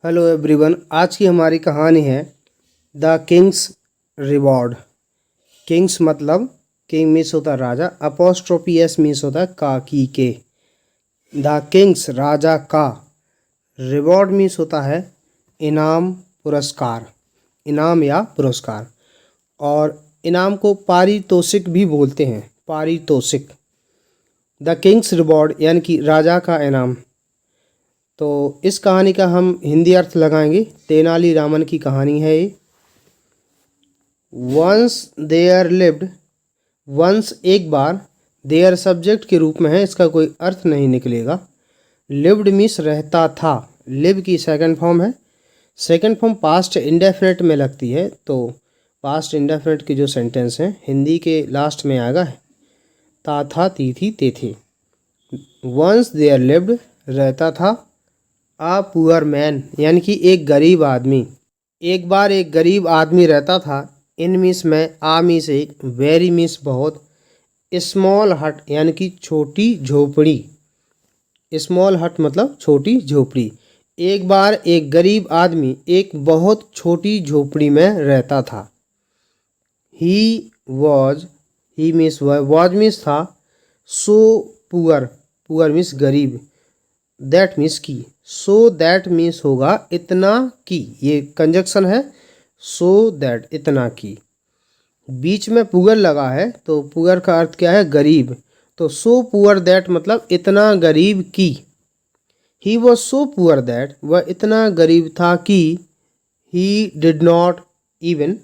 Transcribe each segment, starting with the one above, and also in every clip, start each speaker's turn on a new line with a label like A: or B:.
A: Hello everyone, आज की हमारी कहानी है द किंग्स रिवॉर्ड। किंग्स मतलब किंग मीन्स होता है राजा, अपोस्ट्रोफी एस मीन्स होता है का की के। द किंग्स राजा का, रिवॉर्ड मीन्स होता है इनाम पुरस्कार, इनाम या पुरस्कार। और इनाम को पारितोषिक भी बोलते हैं, पारितोषिक। द किंग्स रिवॉर्ड यानी कि राजा का इनाम। तो इस कहानी का हम हिंदी अर्थ लगाएंगे। तेनालीरामन की कहानी है ये। वंस देयर लिव्ड, वंस एक बार, देयर सब्जेक्ट के रूप में है, इसका कोई अर्थ नहीं निकलेगा। लिव्ड मीन्स रहता था, लिव की सेकंड फॉर्म है। सेकंड फॉर्म पास्ट इंडेफिनिट में लगती है, तो पास्ट इंडेफिनिट के जो सेंटेंस हैं हिंदी के लास्ट में आएगा ता था ती थी ते थे। वंस देयर लिव्ड रहता था आ पुअर मैन यानी कि एक गरीब आदमी। एक बार एक गरीब आदमी रहता था। इन मीन्स में, आ मीन्स एक, वेरी मीन्स बहुत, स्मॉल हट यानी कि छोटी झोपड़ी। स्मॉल हट मतलब छोटी झोपड़ी। एक बार एक गरीब आदमी एक बहुत छोटी झोपड़ी में रहता था। He was, he means was means था, सो पुअर, पुअर मीन्स गरीब, दैट मीन्स की, सो दैट मीन्स होगा इतना की, ये कंजक्शन है, सो दैट इतना की। बीच में पुअर लगा है, तो पुअर का अर्थ क्या है, गरीब। तो सो पुअर दैट मतलब इतना गरीब की। He was so poor that, वह इतना गरीब था कि, he did not even,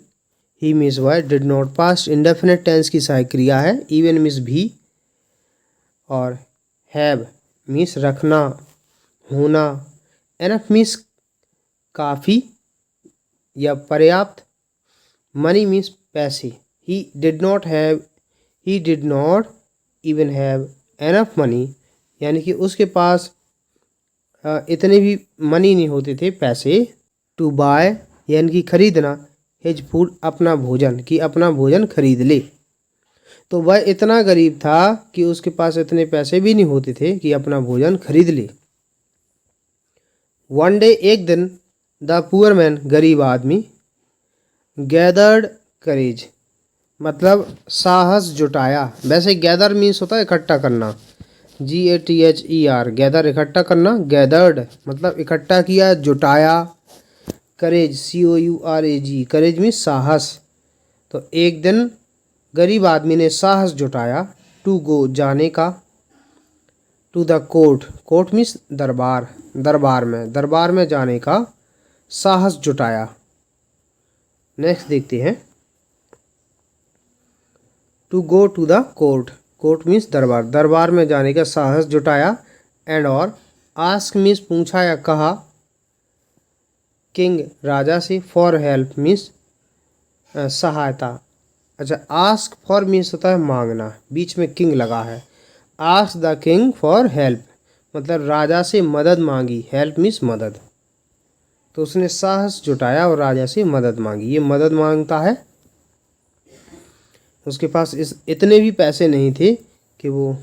A: he means वह, did not past indefinite tense की सहायक क्रिया है, इवन मीन्स भी, और हैव मीन्स रखना, होना, एनफ मीन्स काफ़ी या पर्याप्त, मनी मीन्स पैसे। ही did not have, he did not even have enough money यानी कि उसके पास इतने भी मनी नहीं होते थे, पैसे। टू बाय यानी कि खरीदना, हिज फूड अपना भोजन, कि अपना भोजन खरीद ले। तो वह इतना गरीब था कि उसके पास इतने पैसे भी नहीं होते थे कि अपना भोजन खरीद ले। वन डे एक दिन, द पुअर मैन गरीब आदमी, गैदर्ड करेज मतलब साहस जुटाया। वैसे गैदर मीन्स होता है इकट्ठा करना, GATHER, गैदर इकट्ठा करना, गैदर्ड मतलब इकट्ठा किया, जुटाया। करेज COURAG, करेज मीन्स साहस। तो एक दिन गरीब आदमी ने साहस जुटाया, टू गो जाने का, to the court, court means दरबार, दरबार में जाने का साहस जुटाया। नेक्स्ट देखते हैं, to go to the court, court means दरबार, दरबार में जाने का साहस जुटाया। एंड और आस्क मीन्स पूछा या कहा, किंग राजा से, फॉर हेल्प मीन्स सहायता। अच्छा, आस्क फॉर मीन्स होता है मांगना, बीच में किंग लगा है। Ask the king for help मतलब राजा से मदद मांगी, हेल्प मीन्स मदद। तो उसने साहस जुटाया और राजा से मदद मांगी। ये मदद मांगता है, उसके पास इतने भी पैसे नहीं थे कि वो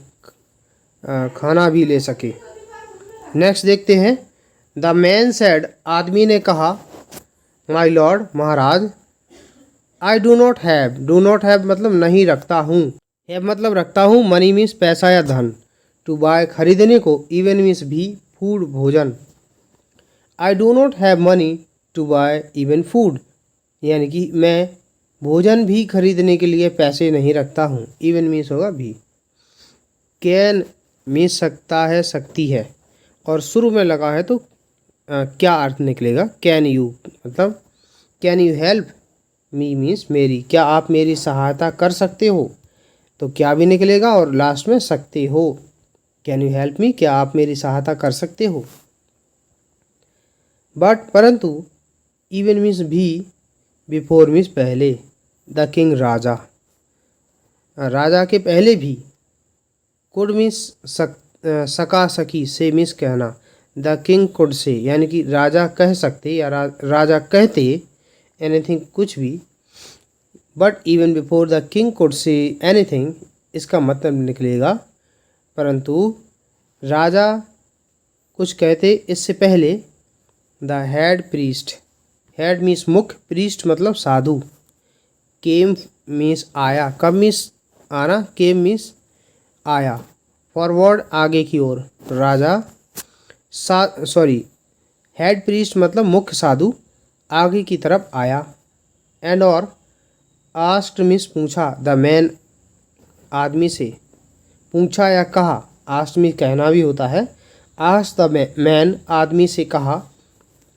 A: खाना भी ले सके। नेक्स्ट देखते हैं, द मैन सेड, आदमी ने कहा, my lord Maharaj, I do not have, do not have मतलब नहीं रखता हूँ, हैव मतलब रखता हूँ, मनी मीन्स पैसा या धन, टू बाय खरीदने को, इवन मीन्स भी, फूड भोजन। I do not have money to buy even food यानी कि मैं भोजन भी खरीदने के लिए पैसे नहीं रखता हूँ, इवन मीन्स होगा भी। कैन मीन्स सकता है, सकती है, और शुरू में लगा है तो क्या अर्थ निकलेगा, कैन यू मतलब can you help me means मेरी, क्या आप मेरी सहायता कर सकते हो, तो क्या भी निकलेगा, और लास्ट में सकते हो, कैन यू हेल्प मी, क्या आप मेरी सहायता कर सकते हो। बट परंतु, इवन मीन्स भी, बिफोर मीन्स पहले, द किंग राजा, राजा के पहले भी, कुड मीन्स सका सकी, से मीन्स कहना, द किंग कुड से यानी कि राजा कह सकते या राजा कहते, एनीथिंग कुछ भी। But even before the king could say anything, इसका मतलब निकलेगा परंतु राजा कुछ कहते इससे पहले, the head priest, head means मुख्य, प्रीस्ट मतलब साधु, केम मीन्स आया, कम मीन्स आना, केम मीन्स आया, फॉरवर्ड आगे की ओर, राजा हेड प्रीस्ट मतलब मुख्य साधु आगे की तरफ आया, एंड और आस्क्ड मीन्स पूछा, द मैन आदमी से, पूछा या कहा, आस्क्ड मीन्स कहना भी होता है, आस्क्ड द मैन आदमी से कहा,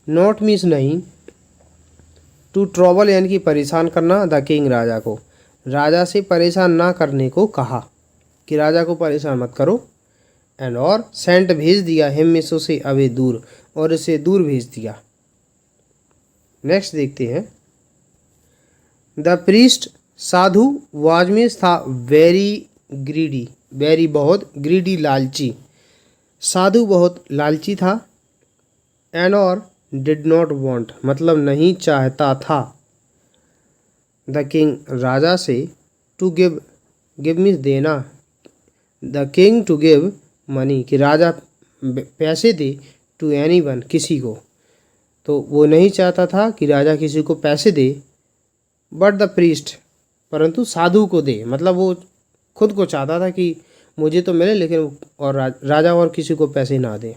A: नॉट मीन्स नहीं, टू ट्रबल यानी कि परेशान करना, द किंग राजा को, राजा से परेशान ना करने को कहा, कि राजा को परेशान मत करो, एंड और सेंट भेज दिया, हिम मीन्स उसे, अवे दूर, और इसे दूर भेज दिया। नेक्स्ट देखते हैं, the priest Sadhu was means था वेरी ग्रीडी, वेरी बहुत, ग्रीडी लालची, साधु बहुत लालची था, एंड और डिड नॉट वांट मतलब नहीं चाहता था, द किंग राजा से, टू गिव, गिव मीन्स देना, the king to give money कि राजा पैसे दे, टू एनीवन किसी को, तो वो नहीं चाहता था कि राजा किसी को पैसे दे, बट द प्रीस्ट परंतु साधु को दे, मतलब वो खुद को चाहता था कि मुझे तो मिले लेकिन और राजा और किसी को पैसे ना दे।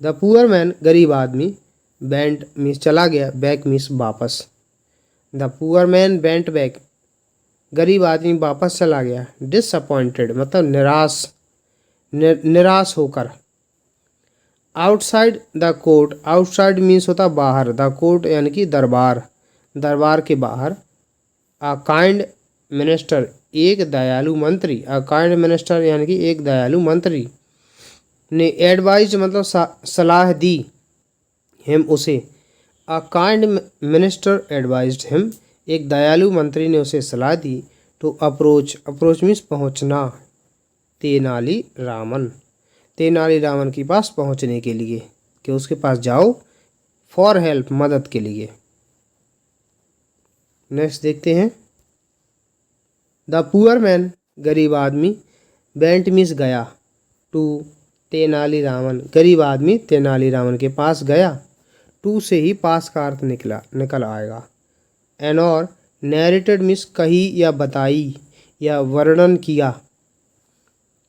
A: द पुअर मैन गरीब आदमी, बेंट मीन्स चला गया, बैक मीन्स वापस, the poor man bent back गरीब आदमी वापस चला गया, डिसअपॉइंटेड मतलब निराश, निराश होकर, outside the court, outside means होता बाहर, द कोर्ट यानी कि दरबार, दरबार के बाहर, अ काइंड मिनिस्टर एक दयालु मंत्री, अ काइंड मिनिस्टर यानी कि एक दयालु मंत्री ने एडवाइज मतलब सलाह दी, हिम उसे, a kind minister advised him एक दयालु मंत्री ने उसे सलाह दी, टू अप्रोच, अप्रोच मीन्स पहुंचना, तेनाली रामन, तेनाली रामन के पास पहुंचने के लिए, कि उसके पास जाओ फॉर हेल्प मदद के लिए। नेक्स्ट देखते हैं, द पुअर मैन गरीब आदमी, बेंट मीन्स गया, टू तेनाली रामन गरीब आदमी तेनाली रामन के पास गया, टू से ही पास का अर्थ निकल आएगा, एन और नैरेटेड मीन्स कही या बताई या वर्णन किया,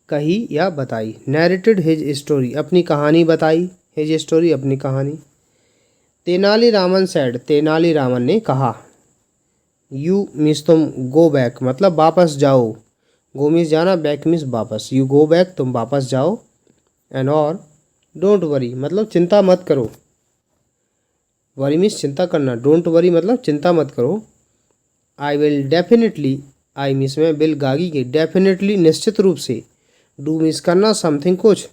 A: कही या बताई, नैरेटेड हिज स्टोरी अपनी कहानी बताई, हिज स्टोरी अपनी कहानी, तेनाली रामन सेड तेनाली रामन ने कहा, यू मीन्स तुम, गो बैक मतलब वापस जाओ, गो मीन्स जाना, बैक मीन्स वापस, यू गो बैक तुम वापस जाओ, एंड और डोंट वरी मतलब चिंता मत करो, वरी मीन्स चिंता करना, डोंट वरी मतलब चिंता मत करो, I will definitely, I means में विल गागी के, डेफिनेटली निश्चित रूप से, डू मीन्स करना, समथिंग कुछ,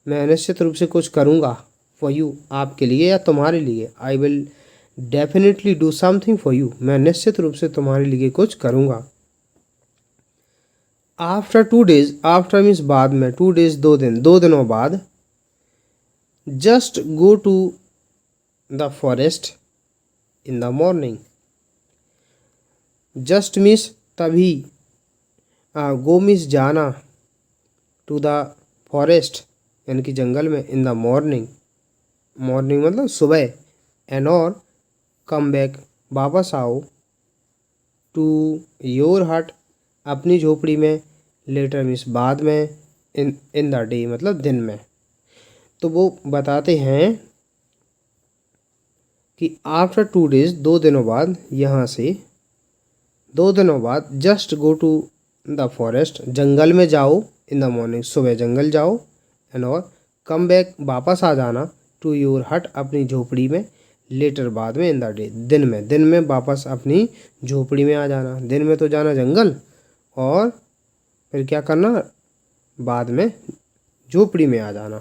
A: मैं निश्चित रूप से कुछ करूँगा, फॉर यू आपके लिए या तुम्हारे लिए, I will definitely do something for you मैं निश्चित रूप से तुम्हारे लिए कुछ करूँगा। आफ्टर 2 days, आफ्टर मीन्स बाद में, 2 days 2 दिन, 2 दिनों बाद, just go to the forest in the morning, just means तभी, गो मीन्स जाना, टू द फॉरेस्ट यानी कि जंगल में, इन द मॉर्निंग, मॉर्निंग मतलब सुबह, एंड और कम बैक वापस आओ, टू योर हट अपनी झोपड़ी में, लेटर मीन्स बाद में, इन द डे मतलब दिन में। तो वो बताते हैं कि आफ्टर 2 days 2 दिनों बाद, यहाँ से 2 दिनों बाद, just go to the forest जंगल में जाओ, इन द मॉर्निंग सुबह जंगल जाओ, एंड और कम बैक वापस आ जाना, टू योर हट अपनी झोपड़ी में, लेटर बाद में, इन द डे दिन में वापस अपनी झोपड़ी में आ जाना, दिन में तो जाना जंगल और फिर क्या करना, बाद में झोपड़ी में आ जाना।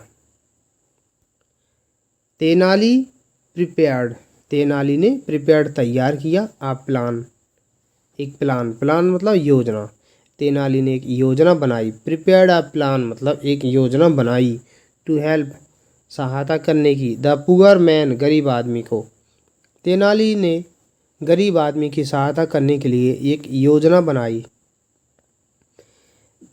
A: तेनाली प्रिपेयर्ड, तेनाली ने प्रिपेयर्ड तैयार किया, आप प्लान, एक प्लान मतलब योजना, तेनाली ने एक योजना बनाई, प्रिपेयर्ड अ प्लान मतलब एक योजना बनाई, टू हेल्प सहायता करने की, द पुअर मैन गरीब आदमी को, तेनाली ने गरीब आदमी की सहायता करने के लिए एक योजना बनाई।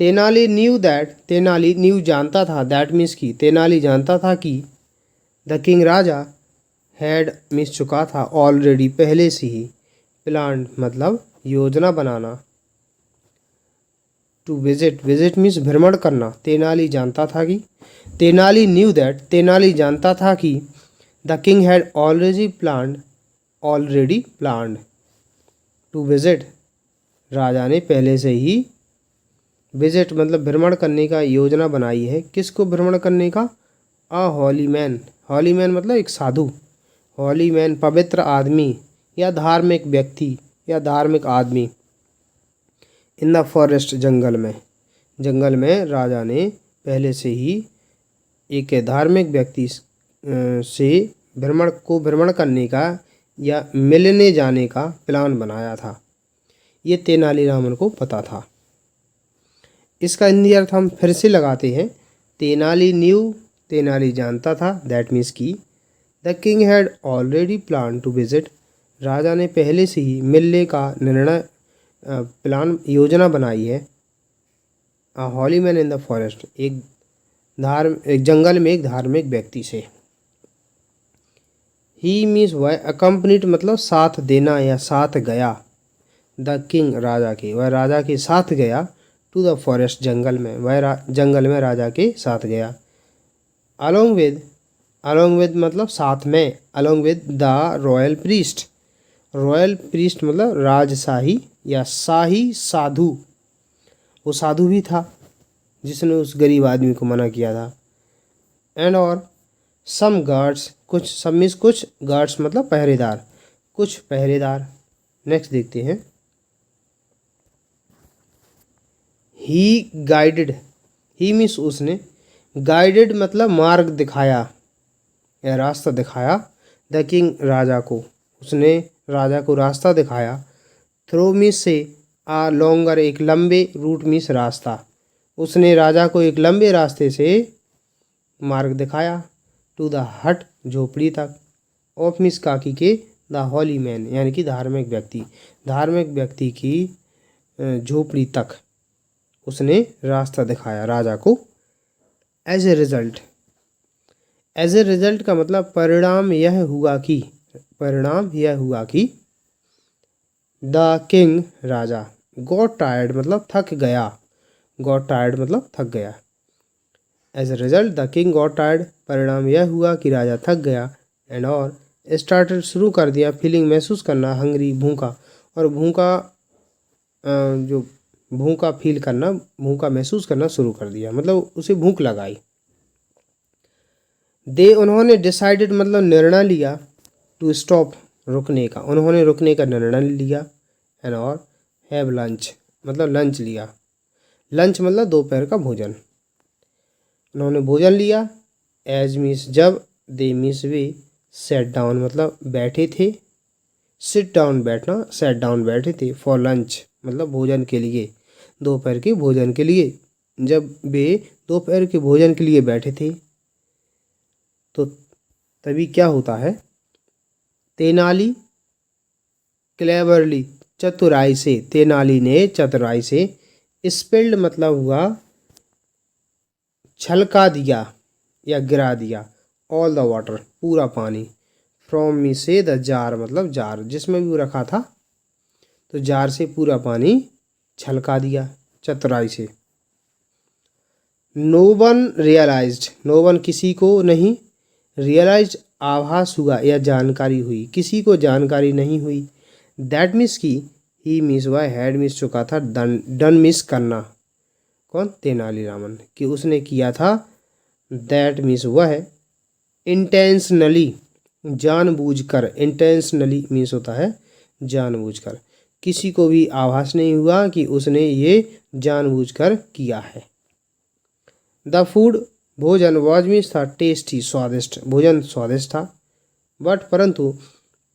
A: Tenali knew that, Tenali new जानता था, दैट मीन्स की, तेनाली जानता था कि, the king Raja had miss चुका था ऑलरेडी पहले से ही प्लान मतलब योजना बनाना। टू विजिट विजिट मीन्स भ्रमण करना। तेनाली जानता था कि तेनाली न्यू दैट तेनाली जानता था कि the king had already planned to visit राजा ने पहले से ही विजिट मतलब भ्रमण करने का योजना बनाई है। किसको भ्रमण करने का? अ हॉली मैन मतलब एक साधु। हॉली मैन पवित्र आदमी या धार्मिक व्यक्ति या धार्मिक आदमी। इन द फॉरेस्ट जंगल में राजा ने पहले से ही एक धार्मिक व्यक्ति से भ्रमण करने का या मिलने जाने का प्लान बनाया था। ये तेनालीरामन को पता था। इसका हिंदी अर्थ हम फिर से लगाते हैं। तेनाली न्यू तेनाली जानता था, दैट मीन्स की the king had already plan to visit राजा ने पहले से ही मिलने का योजना बनाई है। A holy man in the forest एक जंगल में एक धार्मिक व्यक्ति से। ही मीन्स वह अकम्पनीड मतलब साथ देना या साथ गया। द किंग वह राजा के साथ गया। टू द फॉरेस्ट जंगल में वह जंगल में राजा के साथ गया। अलोंग विद मतलब साथ में। Along with the royal priest मतलब राजशाही या शाही साधु। वो साधु भी था जिसने उस गरीब आदमी को मना किया था। एंड और सम गार्ड्स कुछ गार्ड्स मतलब पहरेदार। नेक्स्ट देखते हैं। ही मीन्स उसने, गाइडेड मतलब मार्ग दिखाया या रास्ता दिखाया। द किंग राजा को, उसने राजा को रास्ता दिखाया। थ्रू मीन्स से आ लॉन्गर एक लंबे, रूट मीन्स रास्ता। उसने राजा को एक लंबे रास्ते से मार्ग दिखाया। टू द हट झोपड़ी तक। ऑफ मीन्स काकी के द हॉली मैन यानी कि धार्मिक व्यक्ति की झोपड़ी तक उसने रास्ता दिखाया राजा को। एज ए रिजल्ट का मतलब परिणाम यह हुआ कि द किंग राजा गॉट टायर्ड मतलब थक गया। As a result the king got tired परिणाम यह हुआ कि राजा थक गया। एंड और स्टार्टेड शुरू कर दिया फीलिंग महसूस करना, हंग्री भूखा। और भूखा महसूस करना शुरू कर दिया मतलब उसे भूख लगाई। उन्होंने डिसाइडेड मतलब निर्णय लिया। टू स्टॉप रुकने का, उन्होंने रुकने का निर्णय लिया। एंड और हैव लंच मतलब लंच लिया। लंच मतलब दोपहर का भोजन। उन्होंने भोजन लिया। एज मीन्स जब, दे मीन्स वे, सेट डाउन मतलब बैठे थे। सिट डाउन बैठना, सेट डाउन बैठे थे। फॉर लंच मतलब भोजन के लिए, दोपहर के भोजन के लिए। जब वे दोपहर के भोजन के लिए बैठे थे तो तभी क्या होता है? तेनाली क्लेवरली तेनाली ने चतुराई से स्पिल्ड मतलब हुआ छलका दिया या गिरा दिया। ऑल द वाटर पूरा पानी। फ्रॉम मी से द जार मतलब जार जिसमें भी वो रखा था, तो जार से पूरा पानी छलका दिया चतुराई से। नो वन किसी को नहीं, रियलाइज आभास हुआ या जानकारी हुई, किसी को जानकारी नहीं हुई। दैट मीन्स की ही मीन्स वह हैड मीन्स चुका था, डन मीन्स करना। कौन? तेनालीरामन कि उसने किया था। दैट मीन्स वह इंटेंशनली जानबूझकर, इंटेंशनली मीन्स होता है जानबूझकर। किसी को भी आभास नहीं हुआ कि उसने ये जानबूझकर किया है। द फूड भोजन वाज मीन्स था टेस्टी स्वादिष्ट, भोजन स्वादिष्ट था। बट परंतु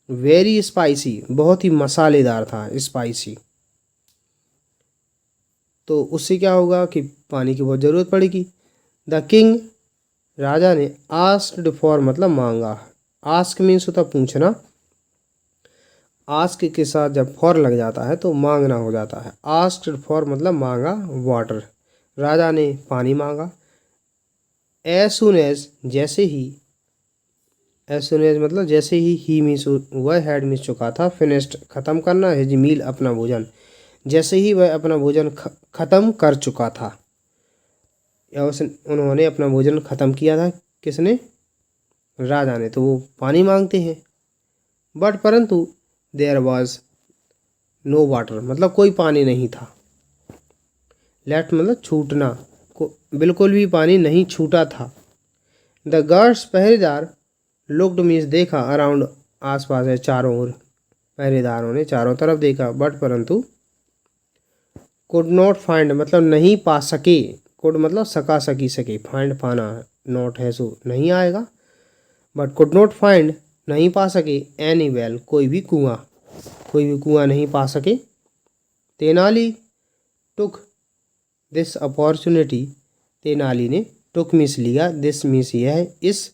A: वेरी स्पाइसी बहुत ही मसालेदार था, स्पाइसी। तो उससे क्या होगा कि पानी की बहुत ज़रूरत पड़ेगी। द किंग राजा ने आस्क्ड फॉर मतलब मांगा। आस्क मीन्स होता पूछना। आस्क के साथ जब फॉर लग जाता है तो मांगना हो जाता है। आस्क्ड फॉर मतलब मांगा वाटर, राजा ने पानी मांगा। एज सुन एज जैसे ही, एज सुन एज मतलब जैसे ही मीन्स वह हैड मीन्स चुका था, फिनिश्ड ख़त्म करना, हिज मील अपना भोजन, जैसे ही वह अपना भोजन ख़त्म कर चुका था, या उन्होंने अपना भोजन ख़त्म किया था। किसने? राजा ने। तो वो पानी मांगते हैं। बट परंतु देयर वॉज नो वाटर मतलब कोई पानी नहीं था। लेफ्ट मतलब छूटना, बिल्कुल भी पानी नहीं छूटा था। द गार्ड्स पहरेदार लुक्ड मीन्स देखा, अराउंड आसपास है चारों ओर, पहरेदारों ने चारों तरफ देखा। बट परंतु कुड नॉट फाइंड मतलब नहीं पा सके, कुड मतलब सका सकी सके, फाइंड पाना, नॉट है सो नहीं आएगा। बट कुड नॉट फाइंड नहीं पा सके, एनी वेल कोई भी कुआं नहीं पा सके। Tenali took this opportunity, Tenali ने टुक मीन्स लिया, दिस मीन्स यह है, इस,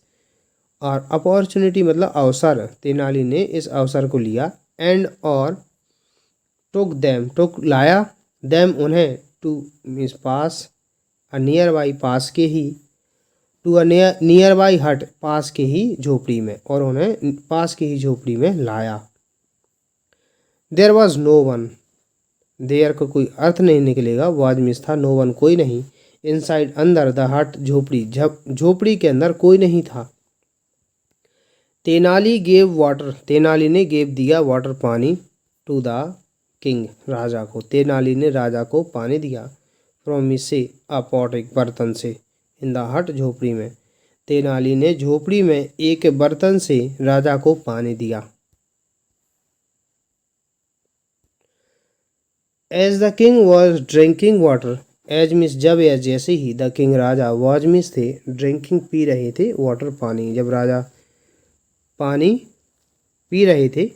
A: और अपॉर्चुनिटी मतलब अवसर, तेनाली ने इस अवसर को लिया। एंड और टुक देम टुक लाया, देम उन्हें, टू मीन्स पास, अ नियर बाई पास के ही, to a nearby hut पास के ही झोपड़ी में, और उन्हें पास की ही झोपड़ी में लाया। There was no one, there का कोई अर्थ नहीं निकलेगा, वाज मीन्स था, नो वन कोई नहीं, इनसाइड अंदर, द हट झोपड़ी, झोपड़ी के अंदर कोई नहीं था। तेनाली गेव वाटर, तेनाली ने गेव दिया वाटर पानी, टू द किंग राजा को, तेनाली ने राजा को पानी दिया। फ्रॉम मीन्स से, अ पॉट एक बर्तन से, इन द हट झोपड़ी में, तेनाली ने झोपड़ी में एक बर्तन से राजा को पानी दिया। As the king was drinking water, as means जब, या जैसे ही, द किंग राजा, वॉज मीन्स थे, ड्रिंकिंग पी रहे थे, वाटर पानी, जब राजा पानी पी रहे थे।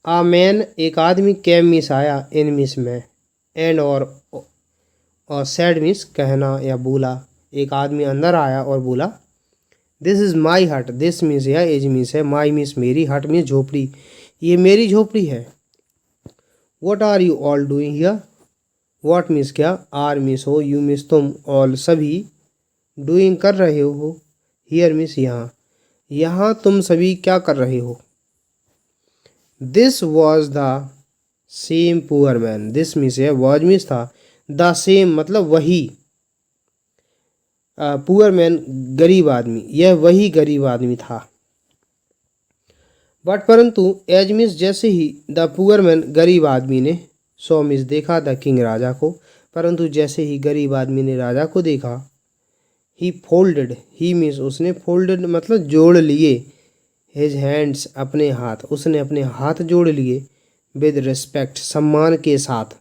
A: आ मैन एक आदमी, कैम मीन्स आया, इन मीन्स में, एंड और सैड मीन्स कहना या बोला, एक आदमी अंदर आया और बोला, दिस इज़ माई हट, दिस मीन्स या, एज मीन्स है, माई मीन्स मेरी, हट मीन्स झोपड़ी, ये मेरी झोपड़ी है। What are you all doing here, what means क्या, आर मीन्स हो, यू मीन्स तुम, ऑल सभी, डूइंग कर रहे हो, हियर मीन्स यहाँ, यहाँ तुम सभी क्या कर रहे हो। This was the same poor man, this means है, वॉज मीन्स था, द सेम मतलब वही, पुअर मैन गरीब आदमी, यह वही गरीब आदमी था। बट परंतु एज मीन्स जैसे ही, द पुअर मैन गरीब आदमी ने, सो मीन्स देखा, द किंग राजा को, परंतु जैसे ही गरीब आदमी ने राजा को देखा, ही फोल्डेड, ही मीन्स उसने, फोल्डेड मतलब जोड़ लिए, हिज हैंड्स अपने हाथ, उसने अपने हाथ जोड़ लिए, विद रिस्पेक्ट सम्मान के साथ,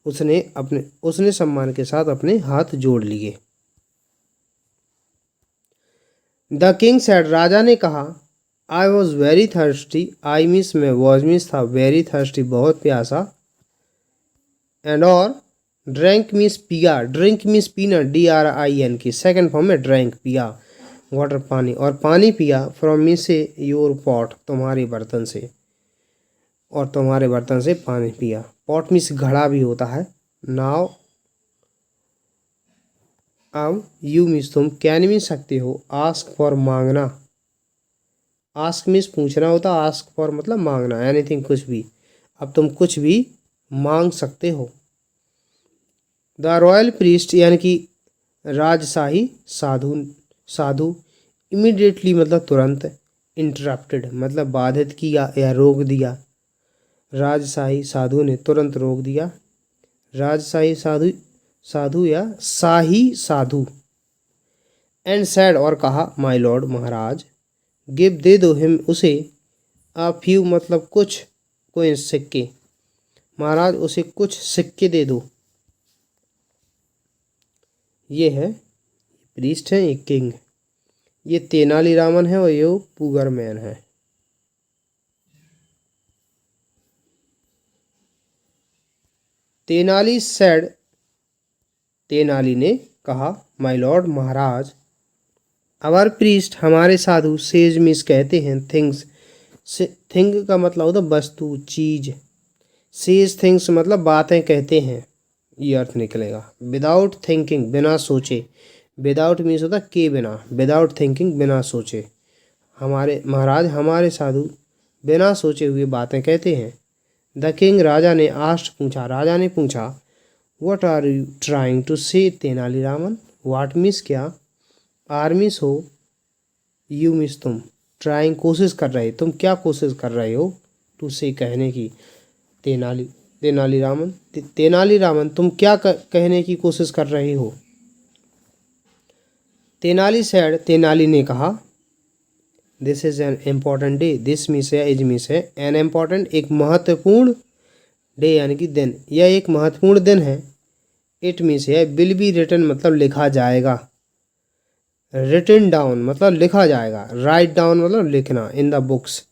A: उसने सम्मान के साथ अपने हाथ जोड़ लिए। द किंग सैड, राजा ने कहा, I was very thirsty, I means में, वॉज मीन्स था, वेरी थर्स्टी बहुत प्यासा, एंड और ड्रैंक मीन्स पिया, ड्रिंक मीन्स पीना, DRIN की सेकंड फॉर्म में ड्रैंक पिया, वाटर पानी, और पानी पिया, फ्रॉम मीन्स से, योर पॉट तुम्हारे बर्तन से, और तुम्हारे बर्तन से पानी पिया। पॉट मीन्स घड़ा भी होता है। नाव, अब यू मीन्स तुम, कैन मीन्स सकते हो, आस्क फॉर मांगना, आस्क मीन्स पूछना होता, आस्क फॉर मतलब मांगना, एनीथिंग कुछ भी, अब तुम कुछ भी मांग सकते हो। द रॉयल प्रीस्ट यानी कि राजशाही साधु इमीडिएटली मतलब तुरंत, इंटरप्टेड मतलब बाधित किया या रोक दिया, राजशाही साधु ने तुरंत रोक दिया, राजशाही साधु या शाही साधु। एंड सैड और कहा, माय लॉर्ड महाराज, गिव दे दो हिम उसे, आ फ्यू मतलब कुछ, कोई सिक्के, महाराज उसे कुछ सिक्के दे दो। ये है प्रीस्ट है, ये किंग, ये तेनालीरामन है और ये पुअर मैन है। तेनाली सैड, तेनाली ने कहा, माय लॉर्ड महाराज, आवर प्रीस्ट हमारे साधु, सेज मीन्स कहते हैं, थिंग्स से, थिंग का मतलब होता वस्तु चीज, सेज थिंग्स मतलब बातें कहते हैं, ये अर्थ निकलेगा। विदाउट थिंकिंग बिना सोचे, विदाउट मीन्स होता के बिना, विदाउट थिंकिंग बिना सोचे, हमारे महाराज हमारे साधु बिना सोचे हुए बातें कहते हैं। द किंग राजा ने राजा ने पूछा what are you trying to say Tenaliraman. What means क्या, आर मीन्स हो, यू मीन्स तुम, ट्राइंग कोशिश कर रहे, तुम क्या कोशिश कर रहे हो, टू से कहने की, तेनालीरामन तेनालीरामन तुम क्या कहने की कोशिश कर रहे हो। तेनाली ने कहा this is an important day. This means है, इज मीन्स है, एन इम्पॉर्टेंट एक महत्वपूर्ण डे यानी कि दिन, यह एक महत्वपूर्ण दिन है। इट मीन्स है, विल बी रिटन मतलब लिखा जाएगा, रिटन डाउन मतलब लिखा जाएगा, राइट डाउन मतलब लिखना, इन द बुक्स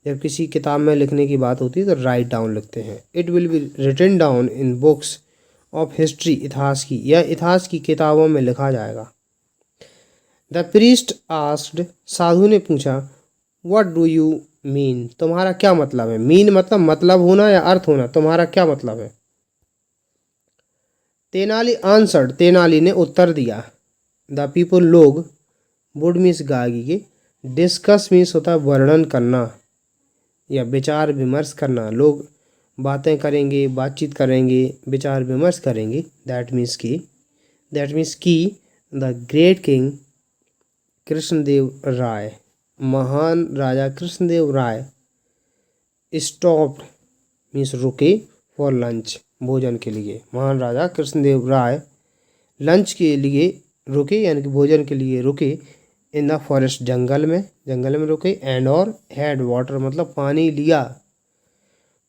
A: जब किसी किताब में लिखने की बात होती है तो राइट डाउन लिखते हैं। It will be written down in books of history, इतिहास की, यह इतिहास की किताबों में लिखा जाएगा। द प्रीस्ट आस्क्ड साधु ने पूछा व्हाट डू यू मीन, तुम्हारा क्या मतलब है। मीन मतलब मतलब होना या अर्थ होना, तुम्हारा क्या मतलब है। तेनाली आंसर्ड तेनाली ने उत्तर दिया द पीपल लोग, वुड मीन्स गागी के, डिस्कस मीन्स होता है वर्णन करना या विचार विमर्श करना, लोग बातें करेंगे, बातचीत करेंगे, विचार विमर्श करेंगे। दैट मीन्स की द ग्रेट किंग कृष्णदेव राय, महान राजा कृष्णदेव राय, स्टॉप्ड मीन्स रुके, फॉर लंच भोजन के लिए। महान राजा कृष्णदेव राय लंच के लिए रुके यानी कि भोजन के लिए रुके, इन द फॉरेस्ट जंगल में रुके, एंड और हैड वाटर मतलब पानी लिया,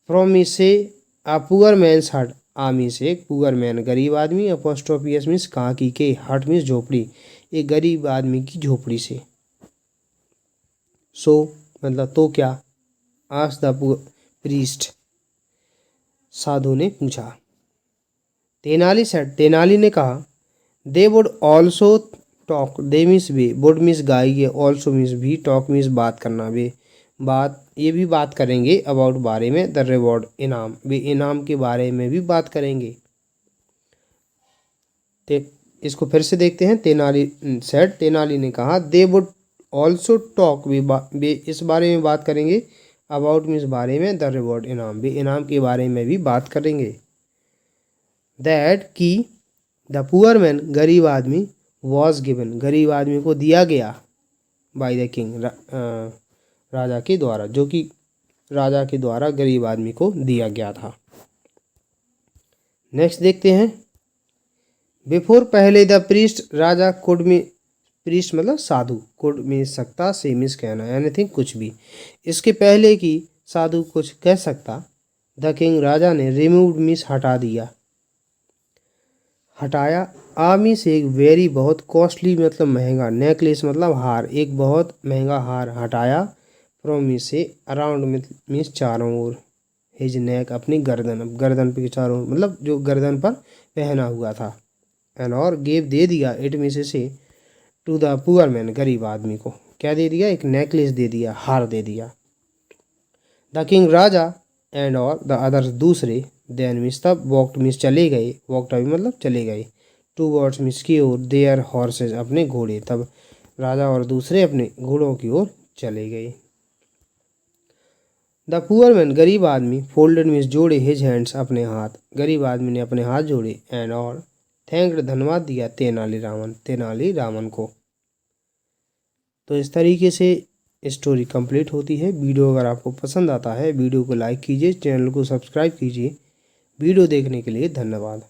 A: फ्रॉम मीन्स से आ पुअर मैन्स हट, आ मीन्स एक पुअर मैन गरीब आदमी, अपोस्ट्रोफियस मीन्स काकी के, हट मीन्स झोपड़ी, एक गरीब आदमी की झोपड़ी से। सो मतलब तो क्या, आस्क्ड द प्रीस्ट साधु ने पूछा। तेनाली ने कहा they would also talk, they means way, would means गाएंगे, ऑल्सो मीन्स भी, टॉक मीन्स बात करना, वे ये भी बात करेंगे, अबाउट बारे में, द रिवॉर्ड इनाम, वे इनाम के बारे में भी बात करेंगे। इसको फिर से देखते हैं। तेनाली ने कहा दे वुड ऑल्सो टॉक, वे इस बारे में बात करेंगे, अबाउट मीन्स बारे में, द रिवॉर्ड इनाम, वे इनाम के बारे में भी बात करेंगे। दैट की द पुअर मैन गरीब आदमी, वॉज गिवन गरीब आदमी को दिया गया, बाय द किंग राजा के द्वारा, जो कि राजा के द्वारा गरीब आदमी को दिया गया था। नेक्स्ट देखते हैं। बिफोर पहले द प्रीस्ट राजा कुड में, प्रीस्ट मतलब साधु, कुड में सकता, से मीन्स कहना, एनीथिंग कुछ भी, इसके पहले कि साधु कुछ कह सकता, द किंग राजा ने रिमूव्ड मीन्स हटा दिया, हटाया, आ मीन्स एक वेरी बहुत, कॉस्टली मतलब महंगा, नेकलेस मतलब हार, एक बहुत महंगा हार हटाया, फ्रॉम मीन्स से, अराउंड मीन्स चारों ओर, हिज नेक अपनी गर्दन, अब गर्दन पे चारों ओर मतलब जो गर्दन पर पहना हुआ था, एंड और गेव दे दिया, इट मीन्स से, टू द पुअर मैन गरीब आदमी को क्या दे दिया, एक नेकलेस दे दिया, हार दे दिया। द किंग राजा एंड और द अदर्स दूसरे, देन मीन्स तब, वॉक्ड मीन्स चले गए, वॉक्ड अभी मतलब चले गए, टू वर्ड्स मीन्स की ओर, देयर हॉर्सेज अपने घोड़े, तब राजा और दूसरे अपने घोड़ों की ओर चले गए। द पुअर मैन गरीब आदमी, फोल्डेड मीन्स जोड़े, हिज हैंड्स अपने हाथ, गरीब आदमी ने अपने हाथ जोड़े, एंड और थैंक्ड धन्यवाद दिया, तेनालीरामन को। तो इस तरीके से स्टोरी कंप्लीट होती है। वीडियो अगर आपको पसंद आता है, वीडियो को लाइक कीजिए, चैनल को सब्सक्राइब कीजिए। वीडियो देखने के लिए धन्यवाद।